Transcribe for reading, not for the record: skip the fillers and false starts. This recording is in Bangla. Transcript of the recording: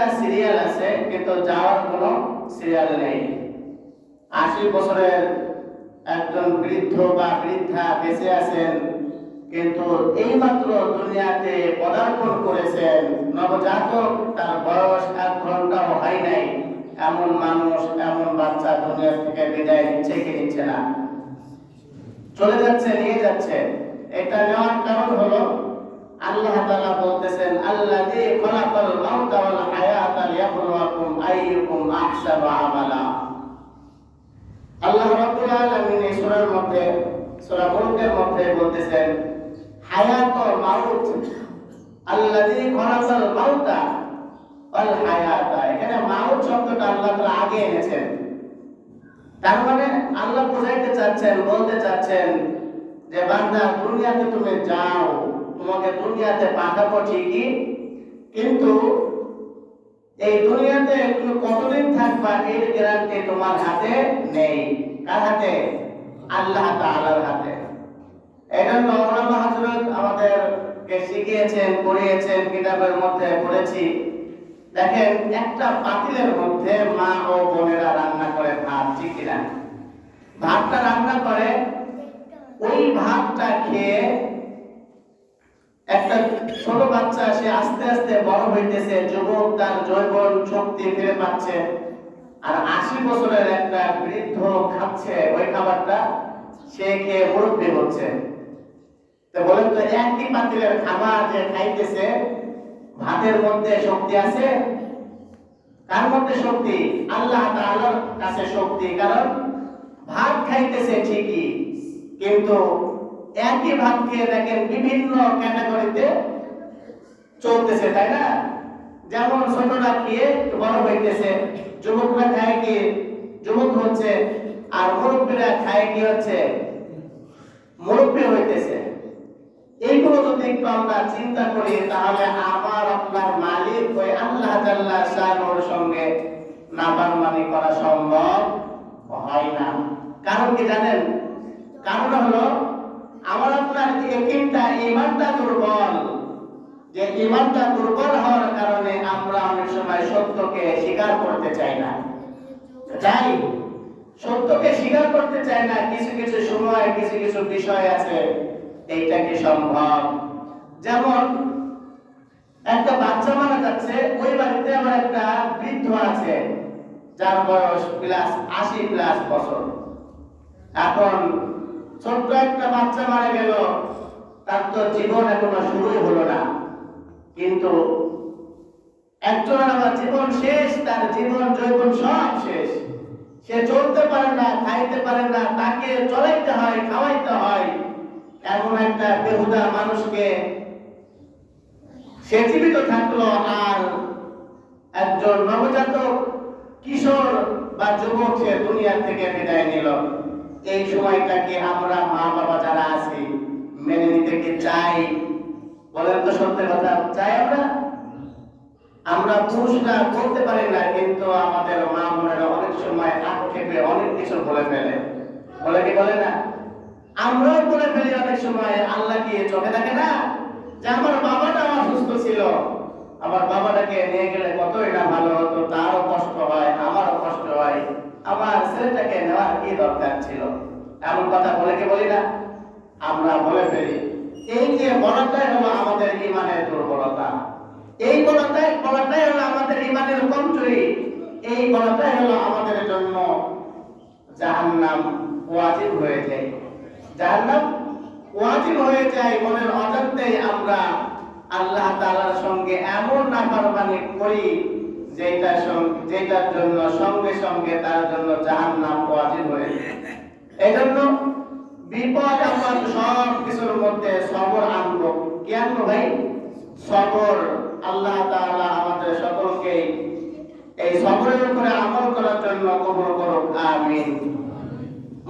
একটা সিরিয়াল আছে, কিন্তু যাওয়ার কোনো সিরিয়াল নেই। 80 বছরের একজন বৃদ্ধ বা বৃদ্ধা বেঁচে আছেন, কিন্তু এইমাত্র দুনিয়াতে পদার্পণ করেছেন, নবজাতক, তার বয়স 1 ঘন্টাও হয় নাই, এমন মানুষ, এমন বাচ্চা দুনিয়া থেকে বিদায় নিচ্ছে কি নিচ্ছে না? চলে যাচ্ছে, নিয়ে যাচ্ছে। এটা নেওয়ার কারণ হলো আল্লাহ তাআলা বলতেছেন, আল্লাযী খালাকাল মাউতা ওয়াল হায়াতা লিয়াবলুয়াকুম আইয়ুকুম আহসানু আমালা। আল্লাহ রাব্বুল আলামিন এই সূরার মধ্যে, সূরা মুলকের মধ্যে বলতেছেন হায়াত ও মাউত, আল্লাযী খালাকাল মাউতা ওয়াল হায়াতা। এখানে মাউত শব্দটা আল্লাহ তাআলা আগে এনেছেন। তার মানে আল্লাহ বোঝাইতে চাচ্ছেন, বলতে চাচ্ছেন যে বান্দা, দুনিয়াতে তুমি যাও, তোমাকে দুনিয়াতে পাঠাবো ঠিকই, কিন্তু এই দুনিয়াতে তুমি কতদিন থাকবা এর গ্যারান্টি তোমার হাতে নেই। কার হাতে? আল্লাহ তাআলার হাতে। এজন্য ওলামা হযরত আমাদেরকে শিখিয়েছেন, পড়িয়েছেন, কিতাবের মধ্যে পড়েছি। দেখেন, একটা পাতিলের মধ্যে মা ও বোনেরা রান্না করে ভাত, ঠিক কিনা? ভাতটা রান্না করে, ওই ভাতটা খেয়ে একটা ছোট বাচ্চা, সে আস্তে আস্তে বড় হইতেছে, যুবক, তার যৌবন শক্তি ফিরে পাচ্ছে। আর 80 বছরের একটা বৃদ্ধ খাচ্ছে ওই খাবারটা, সে খেয়ে মুরব্বি হচ্ছে। তো বলেন তো, একই পাতিলের খাবার যে খাইতেছে, ভাতের মধ্যে শক্তি আছে? কার মধ্যে শক্তি? আল্লাহ তাআলার কাছে শক্তি। কারণ ভাত খাইতেছে ঠিকই, কিন্তু একই ভাত খেয়ে দেখেন বিভিন্ন ক্যাটাগরিতে চলতেছে, তাই না? যেমন ছোটরা খেয়ে বড় হইতেছে, যুবকরা খায় কি যুবক হচ্ছে, আর মুরব্বীরা খায় কি হচ্ছে? মুরব্বী হইতেছে। এইগুলো যদি একটু আমরা চিন্তা করি, তাহলে আমার আপনার মালিক ওই আল্লাহ জাল্লা শানুর সঙ্গে নাফরমানি করা সম্ভব হয় না। কারণ কি জানেন? কারণ হলো আমার আপনার ইয়াকিনটা, ঈমানটা দুর্বল। যে ঈমানটা দুর্বল হওয়ার কারণে আমরা অনেক সময় সত্যকে স্বীকার করতে চাই না। চাই, সত্যকে স্বীকার করতে চাই না। কিছু কিছু সময়, কিছু কিছু বিষয় আছে, এইটা কি সম্ভব? যেমন একটা বাচ্চা মারা যাচ্ছে, ওই বাড়িতে আমার একটা বৃদ্ধ আছে, যার বয়স প্লাস 80+ বছর। এখন ছোট্ট একটা বাচ্চা মারা গেল, তার তো জীবন এখনো শুরুই হলো না, কিন্তু একজনের আবার জীবন শেষ, তার জীবন যৌবন সব শেষ। সে চলতে পারে না, খাইতে পারে না, তাকে চলাইতে হয়, খাওয়াইতে হয়। এমন একটা বেহুদা মানুষকে সে জীবিত থাকলো, আর একজন নবজাতক কিশোর বা যুবক সে দুনিয়া থেকে বিদায় নিল। এই সময়টাকে আমরা মা বাবা যারা আছি মেনে নিতে কি চাই? বলেন তো সত্য কথা, চাই আমরা? আমরা পুরুষরা করতে পারি না, কিন্তু আমাদের মা বোনেরা অনেক সময় আক্ষেপে অনেক কিছু বলে ফেলে। বলে কি বলে না? আমরাও বলে ফেলি অনেক সময়। আল্লাহ কি চোখে দেখে না যে আমার বাবাটা অসুস্থ ছিল, আমার বাবাটাকে নিয়ে গেলে কতই না ভালো হতো, তারও কষ্ট হয়, আমারও কষ্ট হয়, আমার ছেলেটাকে নেওয়ার কি দরকার ছিল? এমন কথা বলে কি বলি না? আমরা বলে ফেলি। এই যে বলাটাই হলো আমাদের ঈমানের দুর্বলতা। এই বলাটাই হলো আমাদের ঈমানের কমজোরি। এই বলাটাই হলো আমাদের জন্য জাহান্নাম ওয়াজিব হয়ে যায়। জাহান্নাম ওয়াজিব হয়ে যায়, মনের অজান্তেই আমরা আল্লাহ তাআলার সঙ্গে এমন নাফরমানি করি যেটার জন্য সঙ্গে সঙ্গে তার জন্য জাহান্নাম ওয়াজিব হয়ে যায়। এজন্য বিপদ আপদ সব কিছুর মধ্যে সবর আনবো। কি আনবো ভাই? সবর। আল্লাহ তাআলা আমাদের সকলকে এই সবরের উপরে আমল করার জন্য কবুল করুক, আমিন।